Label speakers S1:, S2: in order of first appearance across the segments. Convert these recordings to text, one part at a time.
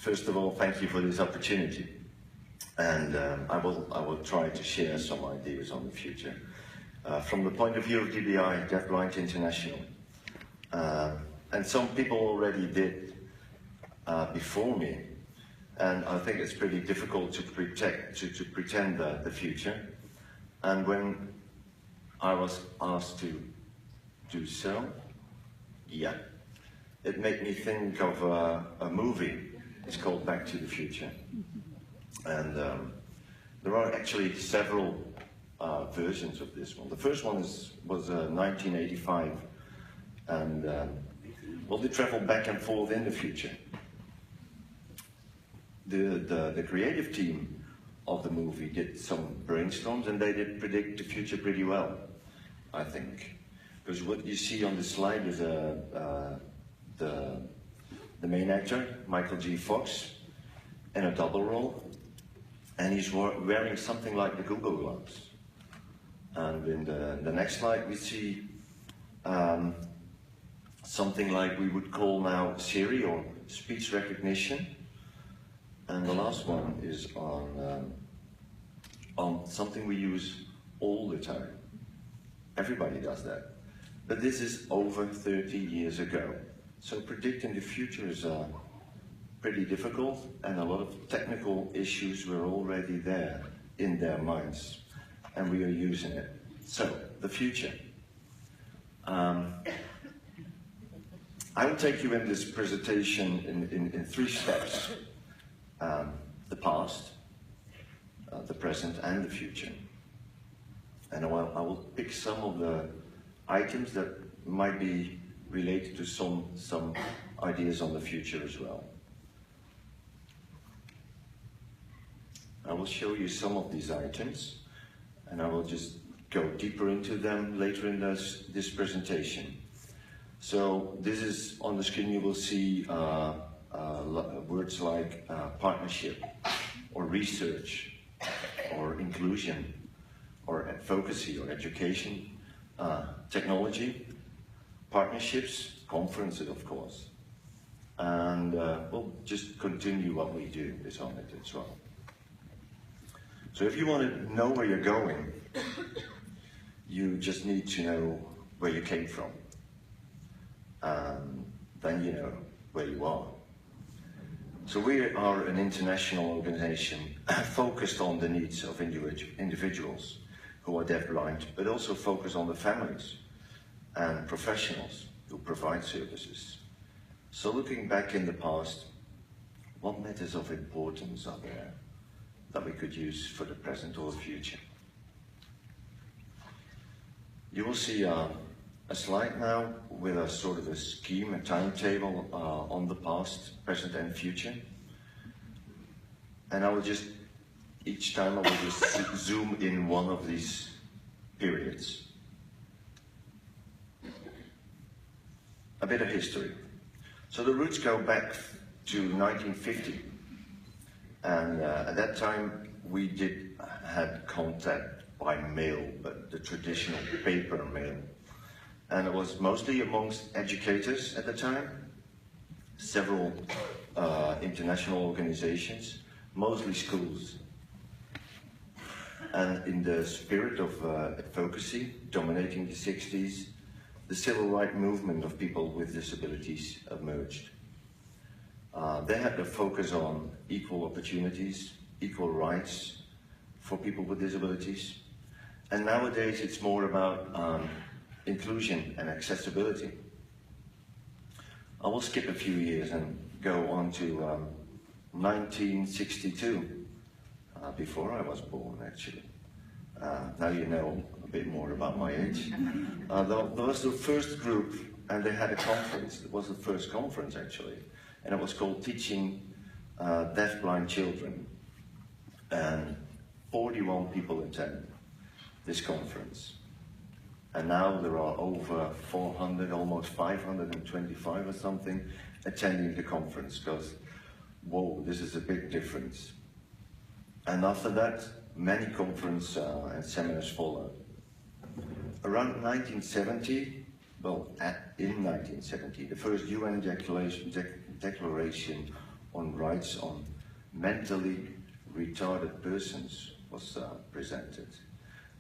S1: First of all, thank you for this opportunity. And I will try to share some ideas on the future. From the point of view of DbI, Deafblind International. And some people already did before me. And I think it's pretty difficult to pretend the future. And when I was asked to do so, yeah, it made me think of a movie. It's called Back to the Future. And there are actually several versions of this one. The first one was 1985, and well, they travel back and forth in the future. The creative team of the movie did some brainstorms, and they did predict the future pretty well, I think. Because what you see on the slide is the main actor, Michael J. Fox, in a double role, and he's wearing something like the Google gloves. And in the next slide we see something like we would call now Siri or speech recognition. And the last one is on something we use all the time. Everybody does that. But this is over 30 years ago. So predicting the future is pretty difficult, and a lot of technical issues were already there in their minds, and we are using it. So, the future. I will take you in this presentation in three steps. The past, the present, and the future. And I will pick some of the items that might be related to some ideas on the future as well. I will show you some of these items, and I will just go deeper into them later in this presentation. So this is on the screen. You will see words like partnership, or research, or inclusion, or advocacy, or education, technology, partnerships, conferences, of course. And we'll just continue what we do is on it as well. So if you want to know where you're going, you just need to know where you came from. Then you know where you are. So we are an international organization focused on the needs of individuals who are deafblind, but also focus on the families and professionals who provide services. So looking back in the past, what matters of importance are there that we could use for the present or the future? You will see a slide now with a sort of a scheme, a timetable on the past, present and future. And I will just, each time I will just zoom in one of these periods. A bit of history. So the roots go back to 1950. And at that time we had contact by mail, but the traditional paper mail. And it was mostly amongst educators at the time, several international organizations, mostly schools. And in the spirit of advocacy dominating the 60s, the civil rights movement of people with disabilities emerged. They had to focus on equal opportunities, equal rights for people with disabilities. And nowadays it's more about inclusion and accessibility. I will skip a few years and go on to 1962, before I was born actually. Now you know a bit more about my age. There was the first group, and they had a conference. It was the first conference actually, and it was called Teaching Deafblind Children. And 41 people attended this conference. And now there are over 400, almost 525 or something, attending the conference, because, whoa, this is a big difference. And after that, many conferences and seminars followed. Around 1970, well, in 1970, the first UN Declaration on rights on mentally retarded persons was presented.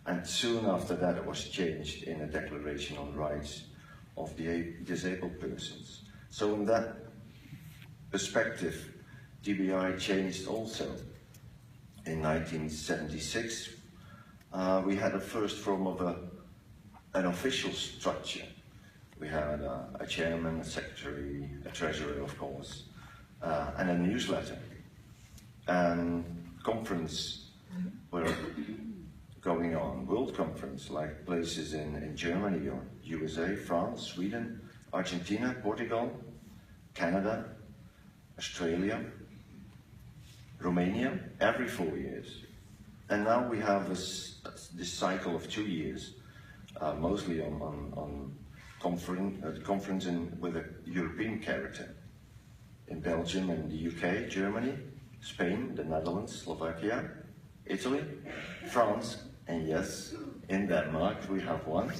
S1: And soon after that it was changed in a Declaration on Rights of the Disabled Persons. So in that perspective, DbI changed also. In 1976, we had a first form of an official structure. We had a chairman, a secretary, a treasurer, of course, and a newsletter. And conferences were going on, world conference, like places in Germany or USA, France, Sweden, Argentina, Portugal, Canada, Australia, Romania, every 4 years. And now we have this cycle of 2 years, mostly on conference with a European character. In Belgium and the UK, Germany, Spain, the Netherlands, Slovakia, Italy, France, and yes, in Denmark we have one.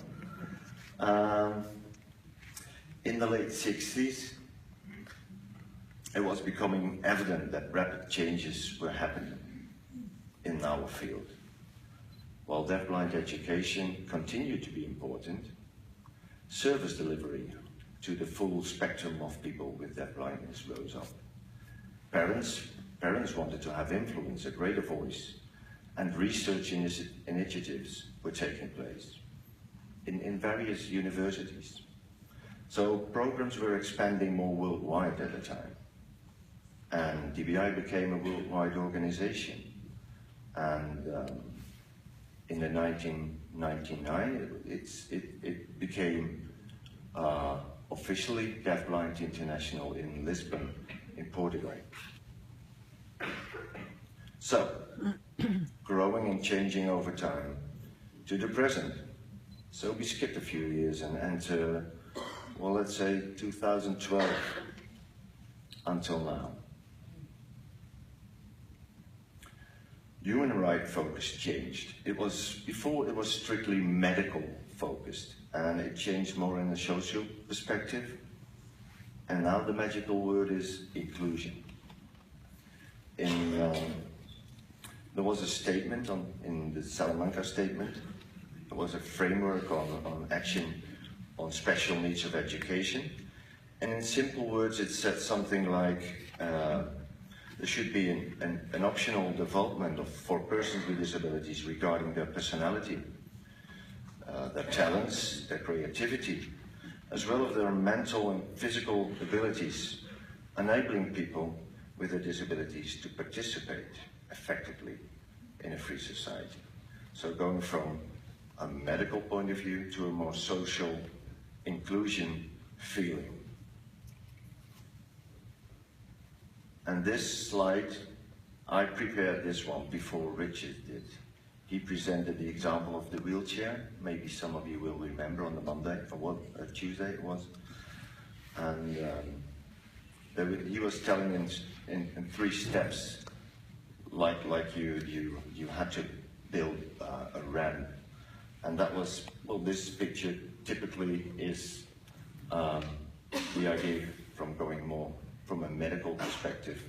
S1: In the late 60s, it was becoming evident that rapid changes were happening in our field. While deafblind education continued to be important, service delivery to the full spectrum of people with deafblindness rose up. Parents wanted to have influence, a greater voice, and research initiatives were taking place in various universities. So programs were expanding more worldwide at the time. And DbI became a worldwide organization. And in the 1999, it became officially Deafblind International in Lisbon, in Portugal. So, growing and changing over time to the present. So we skipped a few years and enter, well, let's say 2012 until now. Human rights focus changed. Before it was strictly medical focused, and it changed more in a social perspective. And now the magical word is inclusion. There was a statement in the Salamanca statement. There was a framework on action on special needs of education. And in simple words, it said something like, there should be an optional development for persons with disabilities regarding their personality, their talents, their creativity, as well as their mental and physical abilities, enabling people with their disabilities to participate effectively in a free society. So going from a medical point of view to a more social inclusion feeling. And this slide, I prepared this one before Richard did. He presented the example of the wheelchair. Maybe some of you will remember on the Monday, or Tuesday it was. And he was telling in 3 steps, like you had to build a ramp. And that was, well, this picture typically is the idea from going more from a medical perspective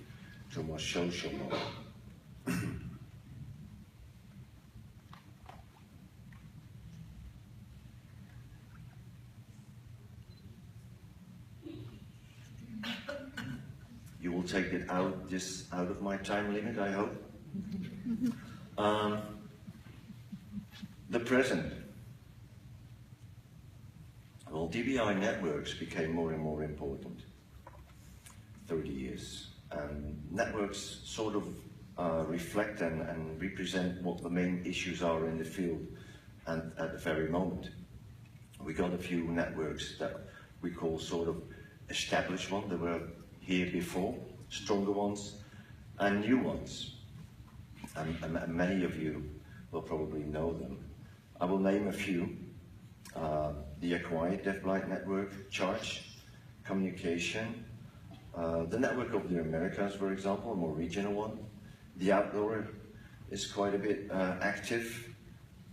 S1: to a more social model. You will take it out of my time limit, I hope. The present. Well, DbI networks became more and more important. 30 years. And networks sort of reflect and represent what the main issues are in the field and at the very moment. We got a few networks that we call sort of established ones. They were here before, stronger ones, and new ones. And many of you will probably know them. I will name a few. The Acquired Deafblind Network, Charge, Communication, the Network of the Americas, for example, a more regional one. The Outdoor is quite a bit active,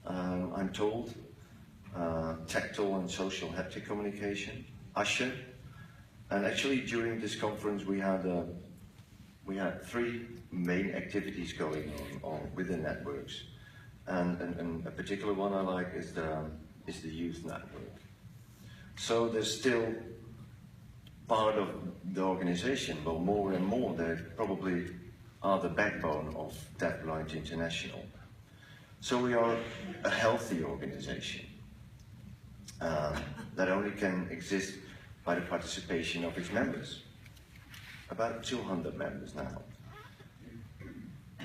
S1: I'm told. Tactile and social haptic communication, Usher. And actually during this conference we had we had three main activities going on with the networks. And a particular one I like is the youth network. So there's still part of the organization, but more and more they probably are the backbone of Deafblind International. So we are a healthy organization that only can exist by the participation of its members. About 200 members now.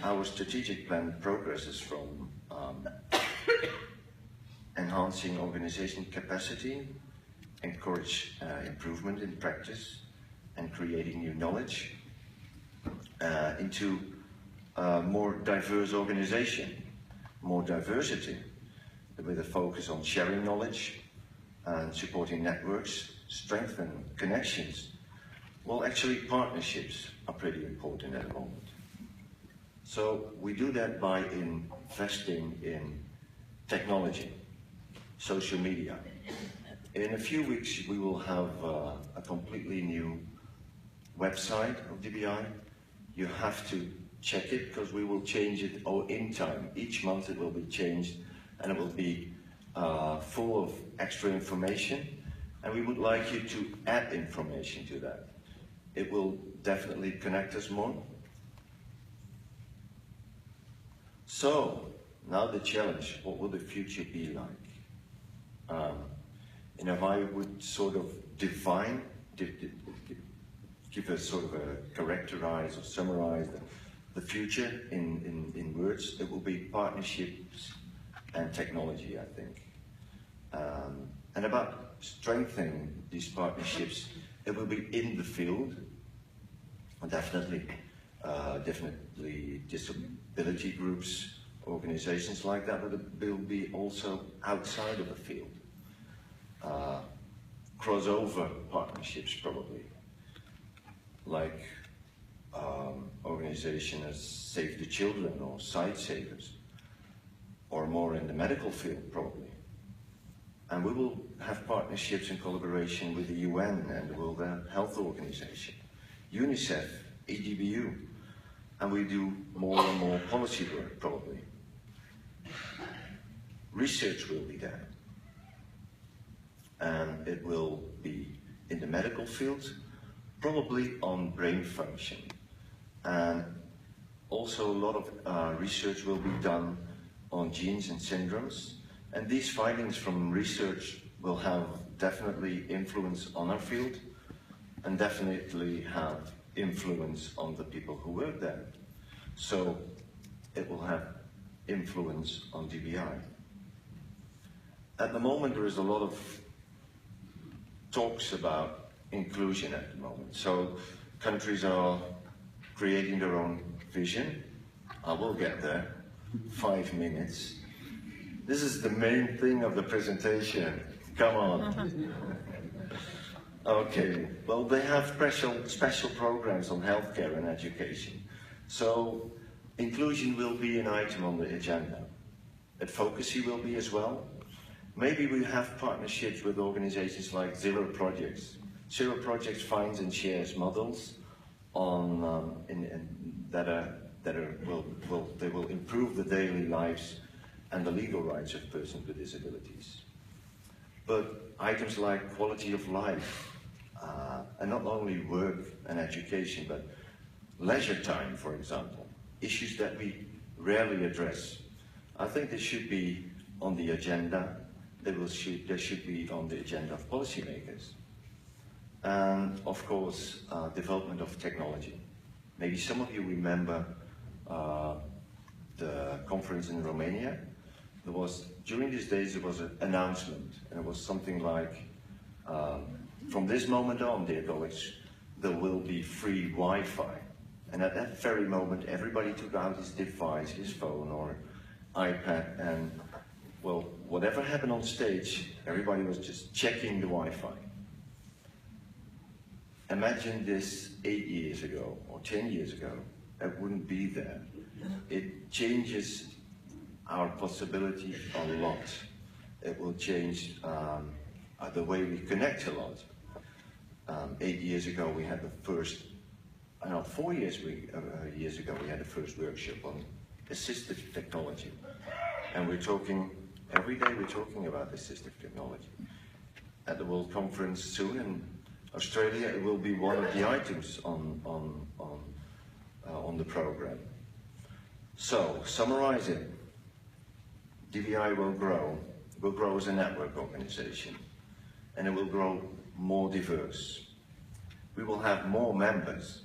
S1: Our strategic plan progresses from enhancing organization capacity, encourage improvement in practice, and creating new knowledge, into a more diverse organization, more diversity, with a focus on sharing knowledge and supporting networks, strengthen connections. Well, actually, partnerships are pretty important at the moment. So we do that by investing in technology, social media. In a few weeks, we will have a completely new website of DbI. You have to check it because we will change it in time. Each month it will be changed and it will be full of extra information. And we would like you to add information to that. It will definitely connect us more. So, now the challenge, what will the future be like? And if I would sort of define, give a sort of a characterize or summarize the future in words, it will be partnerships and technology, I think. And about strengthening these partnerships, it will be in the field, definitely disability groups, organizations like that, but it will be also outside of the field. Crossover partnerships probably, like organizations as Save the Children or Sight Savers, or more in the medical field probably. And we will have partnerships in collaboration with the UN and the World Health Organization, UNICEF, EDBU, and we do more and more policy work probably. Research will be there. And it will be in the medical field, probably on brain function. And also a lot of research will be done on genes and syndromes. And these findings from research will have definitely influence on our field and definitely have influence on the people who work there. So it will have influence on DbI. At the moment there is a lot of talks about inclusion at the moment. So countries are creating their own vision. I will get there. 5 minutes. This is the main thing of the presentation. Come on. Okay, well they have special programs on healthcare and education. So inclusion will be an item on the agenda. Advocacy will be as well. Maybe we have partnerships with organizations like Zero Projects. Zero Projects finds and shares models on they will improve the daily lives and the legal rights of persons with disabilities. But items like quality of life, and not only work and education, but leisure time, for example, issues that we rarely address. I think they should be on the agenda. They should be on the agenda of policymakers. And of course, development of technology. Maybe some of you remember the conference in Romania. During these days, there was an announcement, and it was something like, from this moment on, dear colleagues, there will be free Wi-Fi. And at that very moment, everybody took out his device, his phone or iPad, and well, whatever happened on stage, everybody was just checking the Wi-Fi. Imagine this 8 years ago or 10 years ago, it wouldn't be there. It changes our possibility a lot. It will change the way we connect a lot. 8 years ago, we had the first I know 4 years ago we had a first workshop on assistive technology, and we're talking every day. We're talking about assistive technology. At the World Conference soon in Australia, it will be one of the items on the program. So, summarizing, DbI will grow as a network organization, and it will grow more diverse. We will have more members,